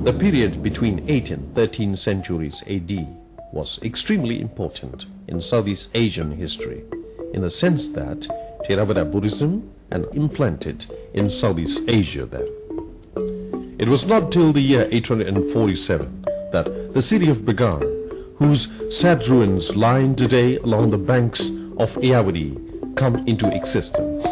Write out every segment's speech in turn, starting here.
The period between 8th and 13th centuries AD was extremely important in Southeast Asian history, in the sense that Theravada Buddhism and implanted in Southeast Asia then. It was not till the year 847 that the city of Bagan, whose sad ruins lie today along the banks of Ayavati, come into existence.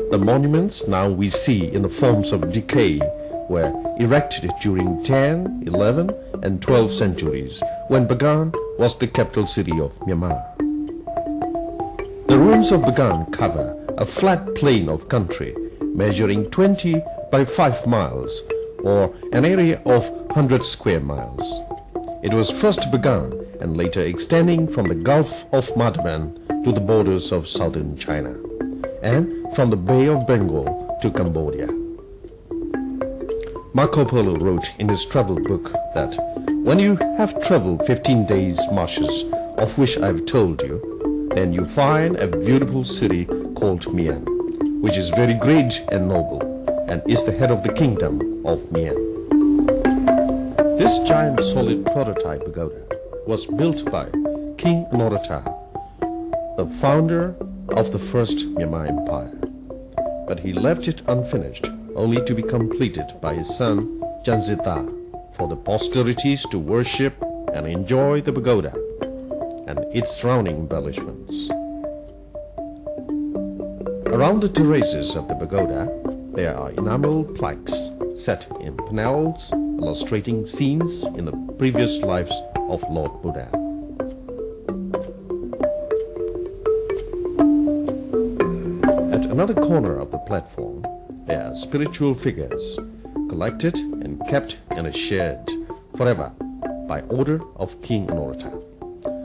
The monuments now we see in the forms of decay were erected during 10, 11 and 12th centuries when Bagan was the capital city of Myanmar. The ruins of Bagan cover a flat plain of country measuring 20 by 5 miles or an area of 100 square miles. It was first begun and later extending from the Gulf of Madaman to the borders of southern China and from the Bay of Bengal to Cambodia. Marco Polo wrote in his travel book that when you have traveled 15 days marches, of which I have told you, then you find a beautiful city called Mian, which is very great and noble, and is the head of the kingdom of Mian. This giant solid prototype pagoda was built by King Anorata, the founder of the first Myanmar Empire, but he left it unfinished, only to be completed by his son Janzita for the posterities to worship and enjoy the pagoda and its surrounding embellishments. Around the terraces of the pagoda there are enamel plaques set in panels illustrating scenes in the previous lives of Lord Buddha. At another corner of the platform there are spiritual figures collected and kept in a shed forever by order of King Anorata.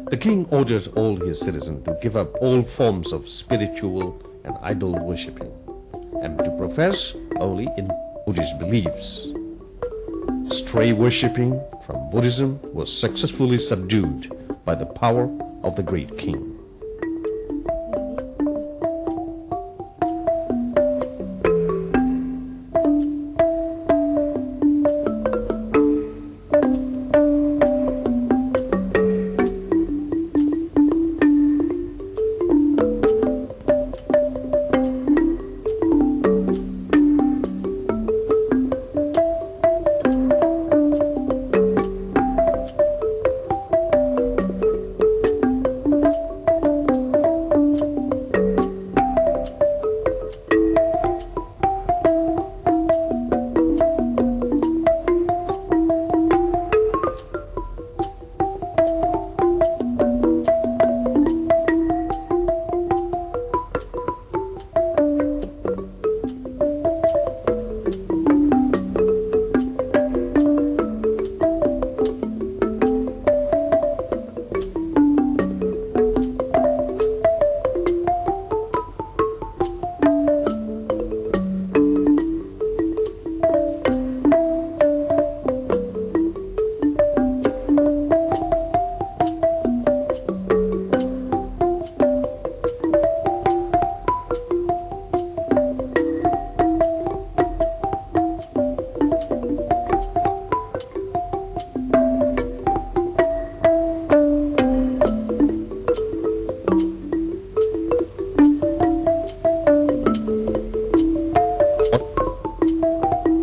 The king ordered all his citizens to give up all forms of spiritual and idol worshipping and to profess only in Buddhist beliefs. Stray worshipping from Buddhism was successfully subdued by the power of the great king.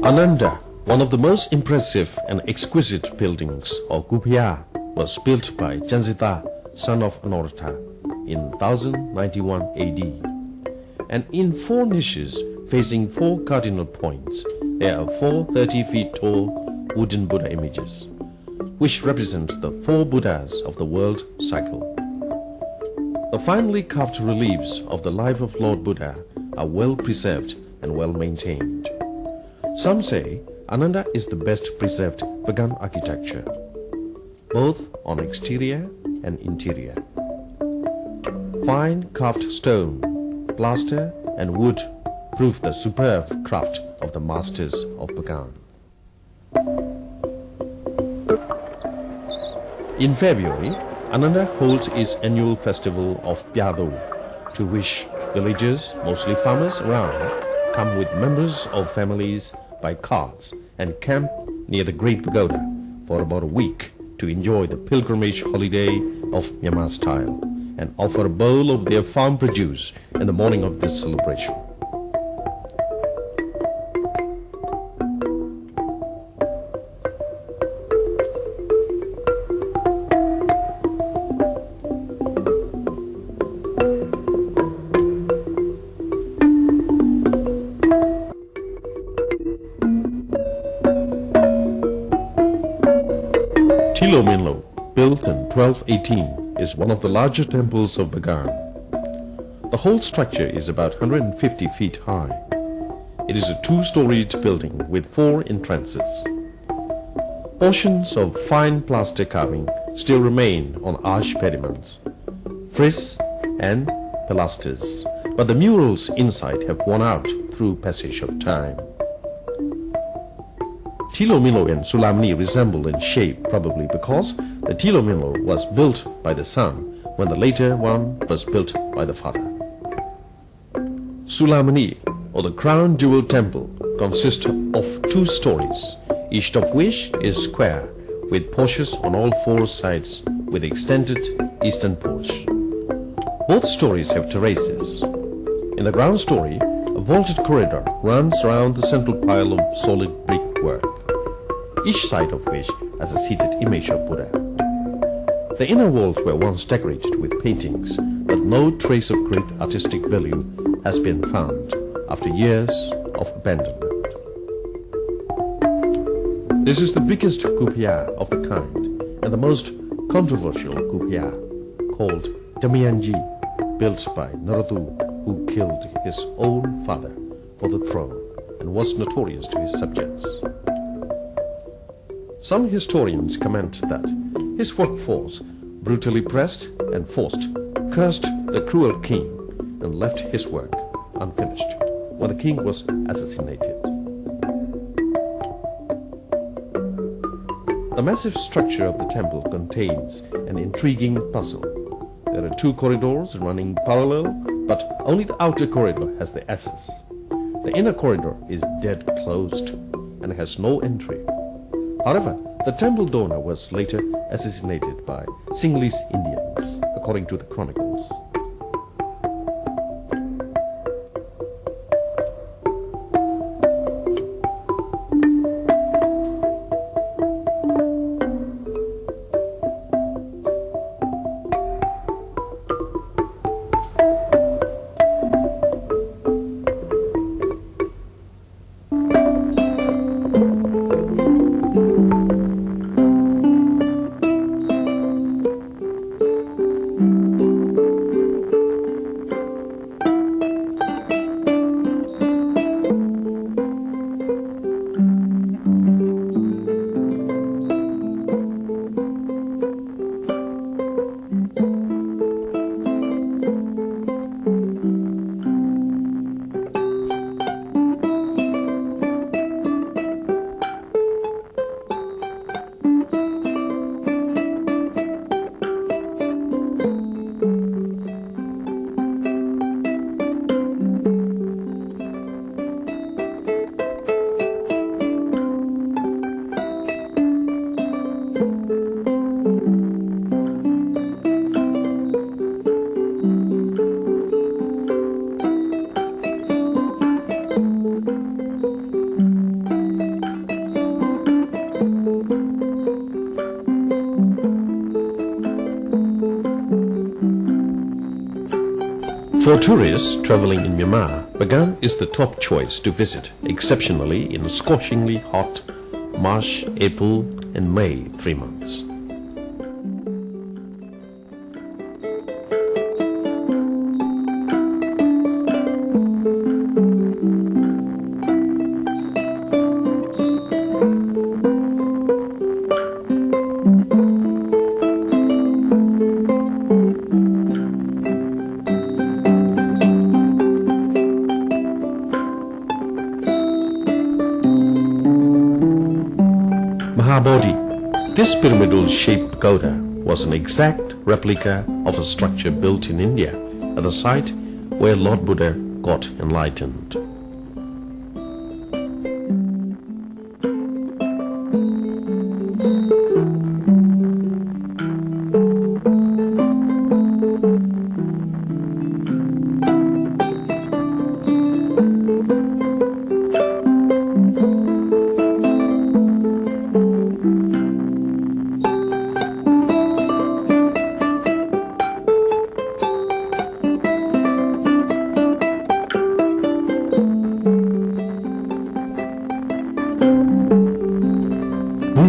Ananda, one of the most impressive and exquisite buildings, or Gupya, was built by Janzita, son of Anorata, in 1091 AD. And in 4 niches facing 4 cardinal points, there are 4 30-feet tall wooden Buddha images, which represent the 4 Buddhas of the world cycle. The finely carved reliefs of the life of Lord Buddha are well preserved and well maintained. Some say Ananda is the best preserved Bagan architecture, both on exterior and interior. Fine carved stone, plaster and wood prove the superb craft of the masters of Bagan. In February, Ananda holds its annual festival of Pyado, to which villagers, mostly farmers around, come with members of families by carts and camp near the Great Pagoda for about a week to enjoy the pilgrimage holiday of Myanmar style and offer a bowl of their farm produce in the morning of this celebration. Tilo, built in 1218, is one of the larger temples of Bagan. The whole structure is about 150 feet high. It is a two-storied building with 4 entrances. Portions of fine plaster carving still remain on arch pediments, frieze and pilasters, but the murals inside have worn out through passage of time. Tilo and Sulamni resemble in shape, probably because the Tilo was built by the son when the later one was built by the father. Sulamni, or the crown jewel temple, consists of 2 stories, each of which is square, with porches on all 4 sides with extended eastern porch. Both stories have terraces. In the ground story, a vaulted corridor runs around the central pile of solid brickwork, each side of which has a seated image of Buddha. The inner walls were once decorated with paintings, but no trace of great artistic value has been found after years of abandonment. This is the biggest kupya of the kind and the most controversial kupya, called Damayanji, built by Naradu, who killed his own father for the throne and was notorious to his subjects. Some historians comment that his workforce, brutally pressed and forced, cursed the cruel king and left his work unfinished when the king was assassinated. The massive structure of the temple contains an intriguing puzzle. There are 2 corridors running parallel, but only the outer corridor has the access. The inner corridor is dead closed and has no entry. However, the temple donor was later assassinated by Sinhalese Indians, according to the chronicles. For tourists traveling in Myanmar, Bagan is the top choice to visit, exceptionally in scorchingly hot March, April and May 3 months. Mahabodhi. This pyramidal-shaped pagoda was an exact replica of a structure built in India at the site where Lord Buddha got enlightened.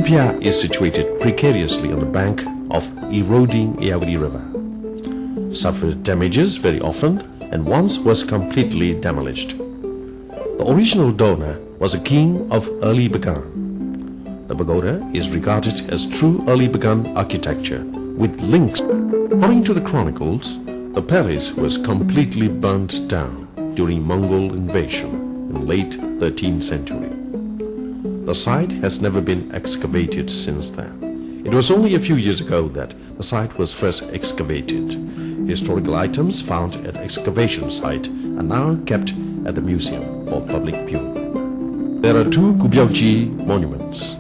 Nampia is situated precariously on the bank of eroding Ayavati River. Suffered damages very often and once was completely demolished. The original donor was a king of early Bagan. The pagoda is regarded as true early Bagan architecture with links. According to the chronicles, the palace was completely burnt down during Mongol invasion in late 13th century. The site has never been excavated since then. It was only a few years ago that the site was first excavated. Historical items found at excavation site are now kept at the museum for public viewing. There are two Gubyauji monuments,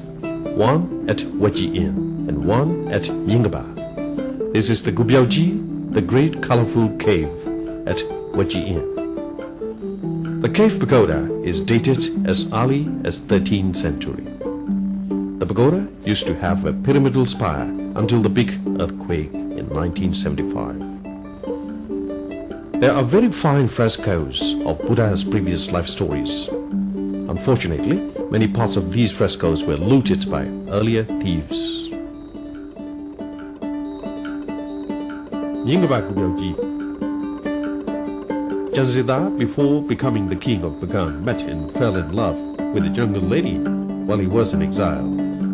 one at Waji Inn and one at Yingaba. This is the Gubyauji, the great colorful cave at Waji Inn. The cave pagoda is dated as early as 13th century. The pagoda used to have a pyramidal spire until the big earthquake in 1975. There are very fine frescoes of Buddha's previous life stories. Unfortunately, many parts of these frescoes were looted by earlier thieves. Yingaba Gubyauji. Janzida, before becoming the king of Bagan, met and fell in love with a jungle lady while he was in exile.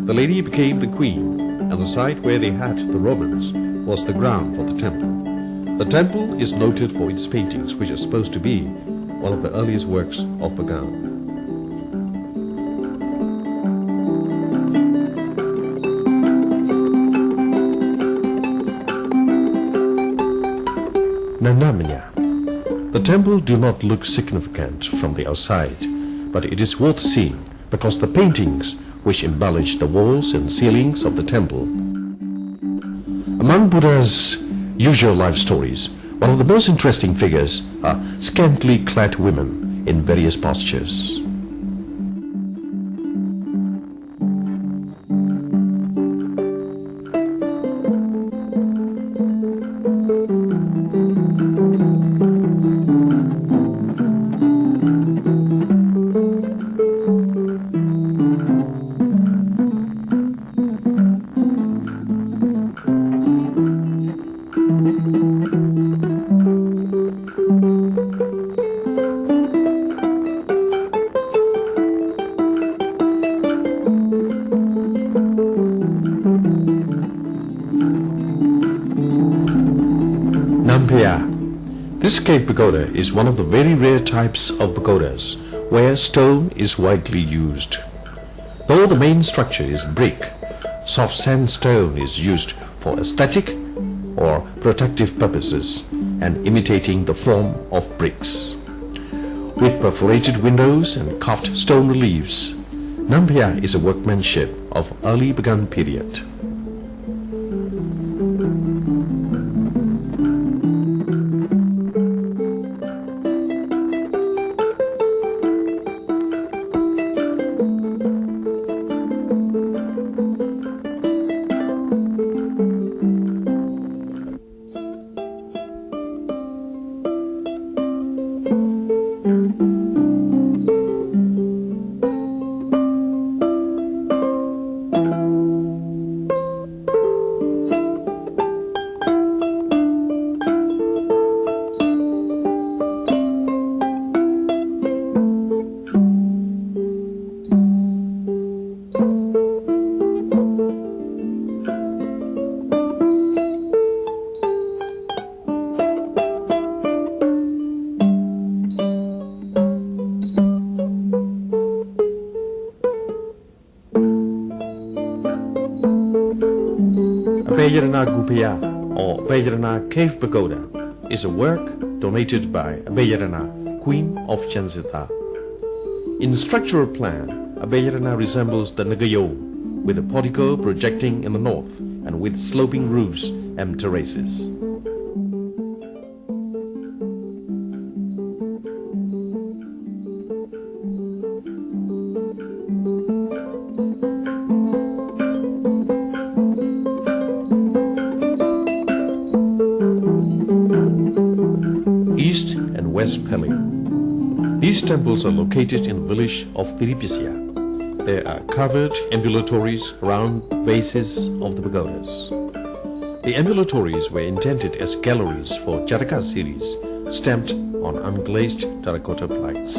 The lady became the queen, and the site where they had the Romans was the ground for the temple. The temple is noted for its paintings, which are supposed to be one of the earliest works of Bagan. Nanamnya. The temple do not look significant from the outside, but it is worth seeing because the paintings which embellish the walls and ceilings of the temple. Among Buddha's usual life stories, one of the most interesting figures are scantily clad women in various postures. This cave pagoda is one of the very rare types of pagodas where stone is widely used. Though the main structure is brick, soft sandstone is used for aesthetic or protective purposes and imitating the form of bricks. With perforated windows and carved stone reliefs, Nampia is a workmanship of early Bagan period. Abhayarana Gupaya or Abhayarana Cave Pagoda is a work donated by Abhayarana, Queen of Chanzita. In structural plan, Abhayarana resembles the Nagayom, with a portico projecting in the north and with sloping roofs and terraces. East and West Pali. These temples are located in the village of Tiripisia. There are covered ambulatories around bases of the pagodas. The ambulatories were intended as galleries for Jataka series stamped on unglazed terracotta plaques.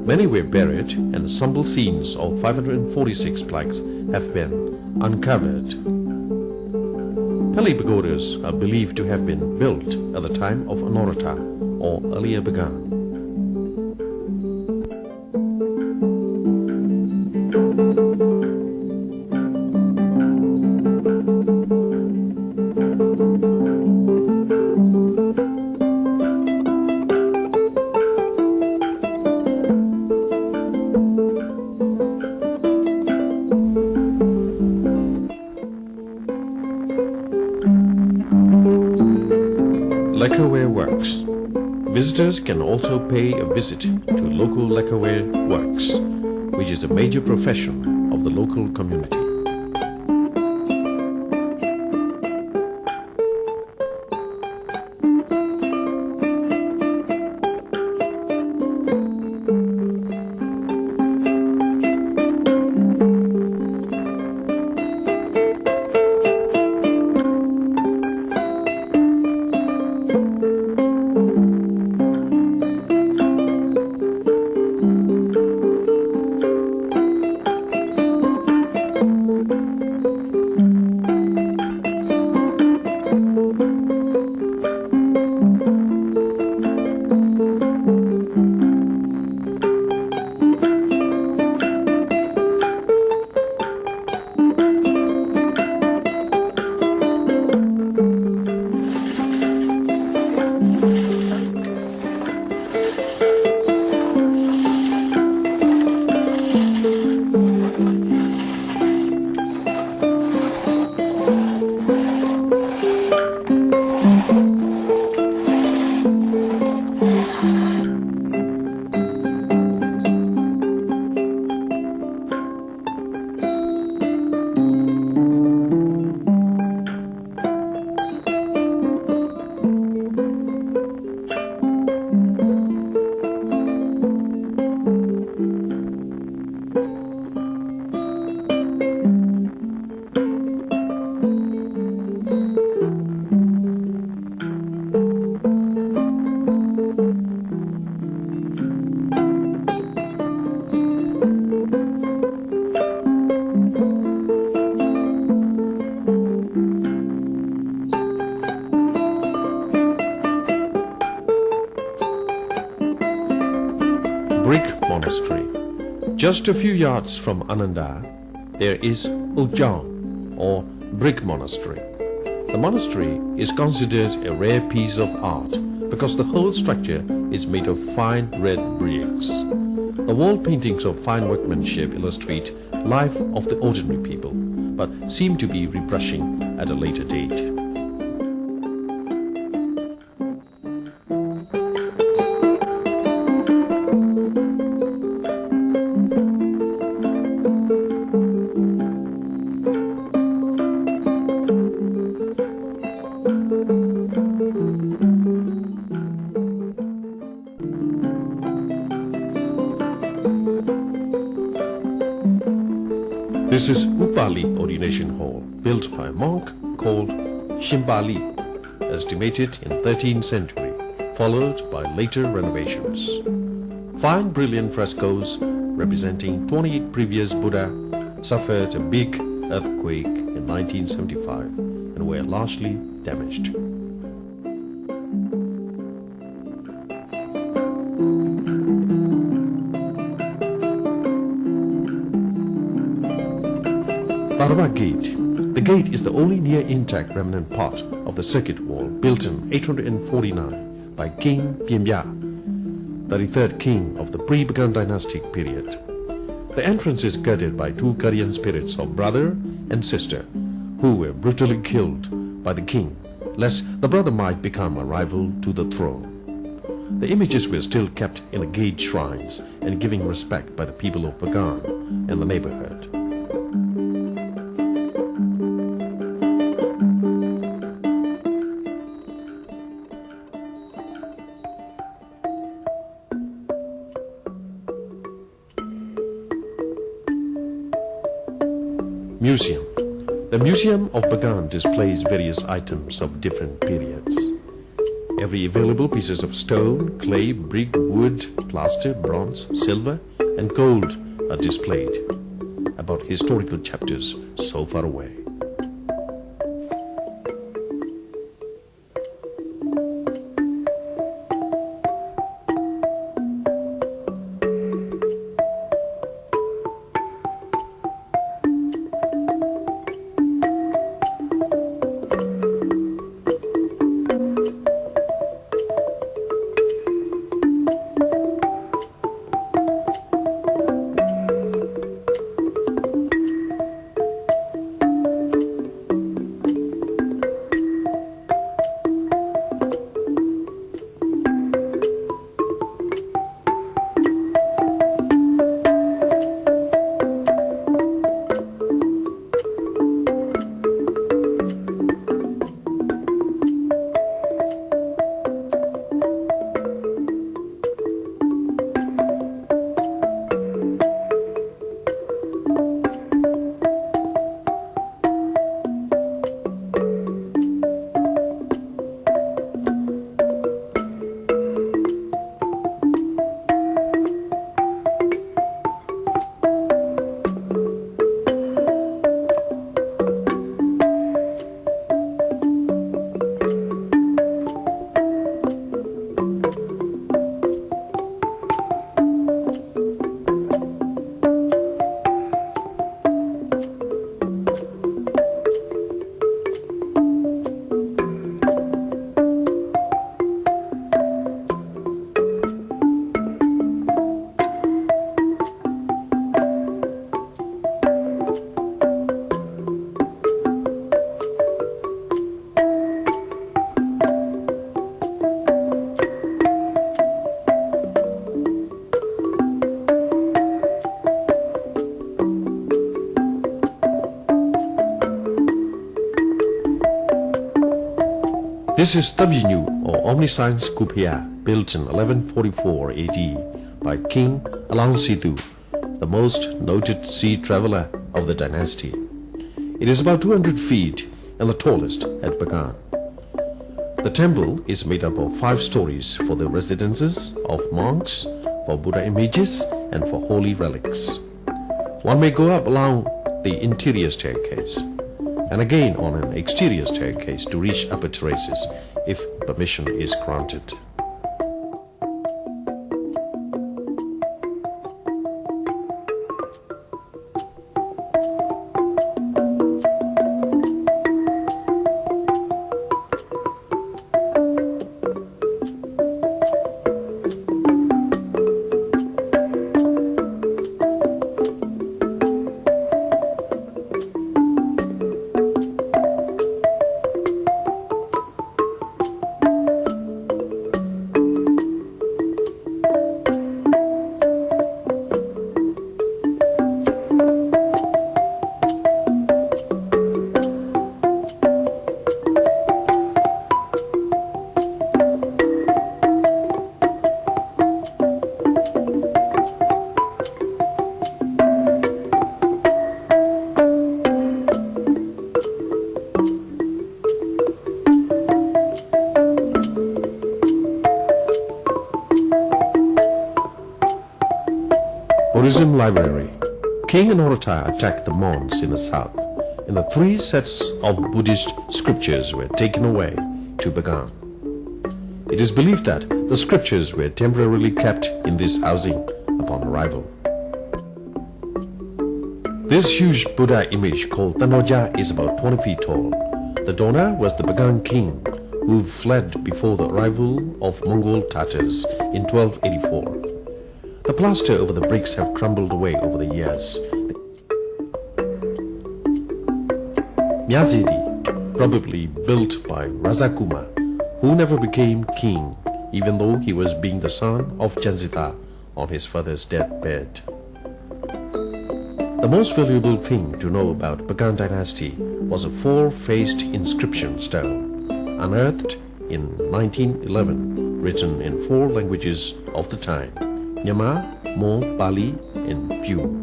Many were buried, and the sombre scenes of 546 plaques have been uncovered. Pali pagodas are believed to have been built at the time of Anorata or earlier Bagan. Lacquerware works. Visitors can also pay a visit to local lacquerware works, which is a major profession of the local community. Brick Monastery. Just a few yards from Ananda, there is Ujjain, or Brick Monastery. The monastery is considered a rare piece of art because the whole structure is made of fine red bricks. The wall paintings of fine workmanship illustrate life of the ordinary people, but seem to be rebrushing at a later date. This is Upali Ordination Hall, built by a monk called Shimbali, estimated in 13th century, followed by later renovations. Fine brilliant frescoes representing 28 previous Buddha suffered a big earthquake in 1975 and were largely damaged. Parva Gate. The gate is the only near intact remnant part of the circuit wall built in 849 by King Pyemya, 33rd king of the pre-Bagan dynastic period. The entrance is guarded by two guardian spirits of brother and sister, who were brutally killed by the king, lest the brother might become a rival to the throne. The images were still kept in the gate shrines and given respect by the people of Bagan and the neighborhood. Museum. The Museum of Bagan displays various items of different periods. Every available pieces of stone, clay, brick, wood, plaster, bronze, silver, and gold are displayed about historical chapters so far away. This is Tabinu or Omniscience Kupia, built in 1144 AD by King Alangsitu, the most noted sea traveler of the dynasty. It is about 200 feet and the tallest at Bagan. The temple is made up of 5 stories for the residences of monks, for Buddha images, and for holy relics. One may go up along the interior staircase and again on an exterior staircase to reach upper terraces if permission is granted. Buddhism Library. King Anorata attacked the Mons in the south, and the 3 sets of Buddhist scriptures were taken away to Bagan. It is believed that the scriptures were temporarily kept in this housing upon arrival. This huge Buddha image called Tanoja is about 20 feet tall. The donor was the Bagan king who fled before the arrival of Mongol Tatars in 1284. The plaster over the bricks have crumbled away over the years. Myazidi, probably built by Razakuma, who never became king, even though he was being the son of Janzita on his father's deathbed. The most valuable thing to know about Bagan dynasty was a 4-faced inscription stone, unearthed in 1911, written in 4 languages of the time: Nyama, Mo, Pali, and Pew.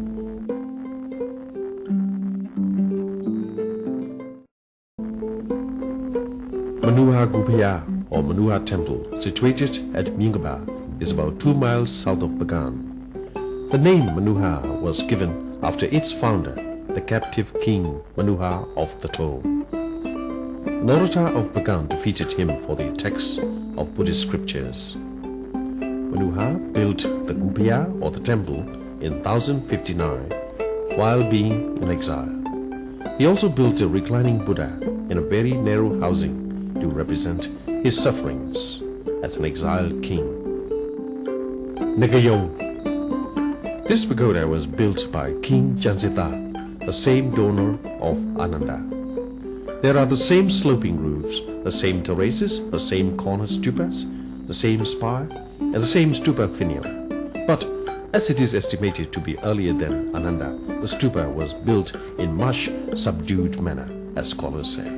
Manuha Gupaya or Manuha Temple, situated at Mingaba, is about 2 miles south of Bagan. The name Manuha was given after its founder, the captive king Manuha of the tomb. Narota of Bagan defeated him for the texts of Buddhist scriptures. Manuha built the Gupaya or the temple in 1059 while being in exile. He also built a reclining Buddha in a very narrow housing to represent his sufferings as an exiled king. Negayong. This pagoda was built by King Jansita, the same donor of Ananda. There are the same sloping roofs, the same terraces, the same corner stupas, the same spire, and the same stupa finial. But as it is estimated to be earlier than Ananda, the stupa was built in much subdued manner, as scholars say.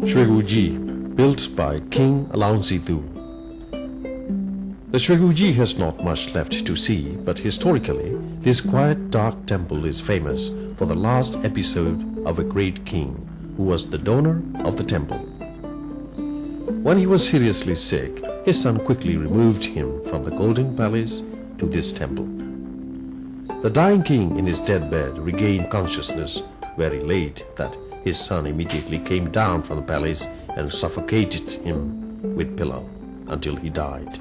Shweguji, built by King Alaungsitu. The Shweguji has not much left to see, but historically, this quiet, dark temple is famous for the last episode of a great king who was the donor of the temple. When he was seriously sick, his son quickly removed him from the golden palace to this temple. The dying king in his deathbed regained consciousness where he laid that his son immediately came down from the palace and suffocated him with pillow until he died.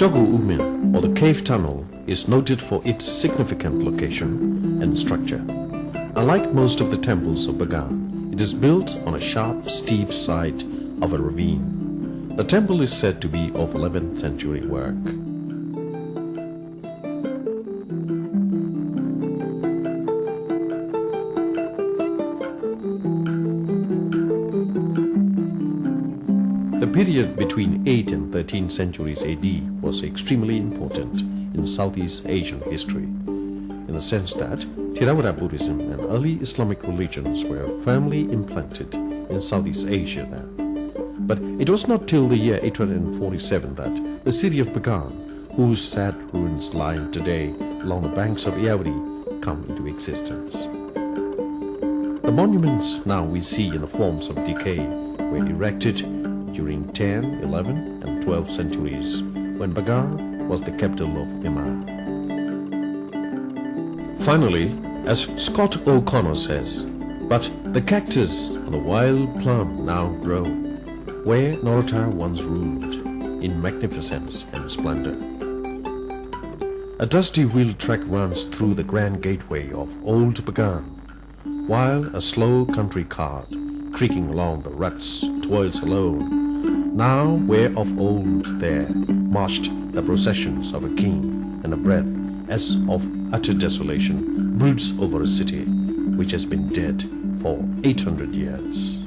Jogu Umin, or the cave tunnel, is noted for its significant location and structure. Unlike most of the temples of Bagan, it is built on a sharp, steep side of a ravine. The temple is said to be of 11th century work. The period between 8th and 13th centuries AD was extremely important in Southeast Asian history, in the sense that Theravada Buddhism and early Islamic religions were firmly implanted in Southeast Asia then. But it was not till the year 847 that the city of Bagan, whose sad ruins lie today along the banks of Irrawaddy, come into existence. The monuments now we see in the forms of decay were erected during 10, 11, and 12th centuries, when Bagan was the capital of Myanmar. Finally, as Scott O'Connor says, but the cactus and the wild plum now grow, where Narota once ruled, in magnificence and splendor. A dusty wheel track runs through the grand gateway of Old Bagan, while a slow country cart, creaking along the ruts, toils alone. Now where of old there marched the processions of a king, and a breath as of utter desolation broods over a city which has been dead for 800 years.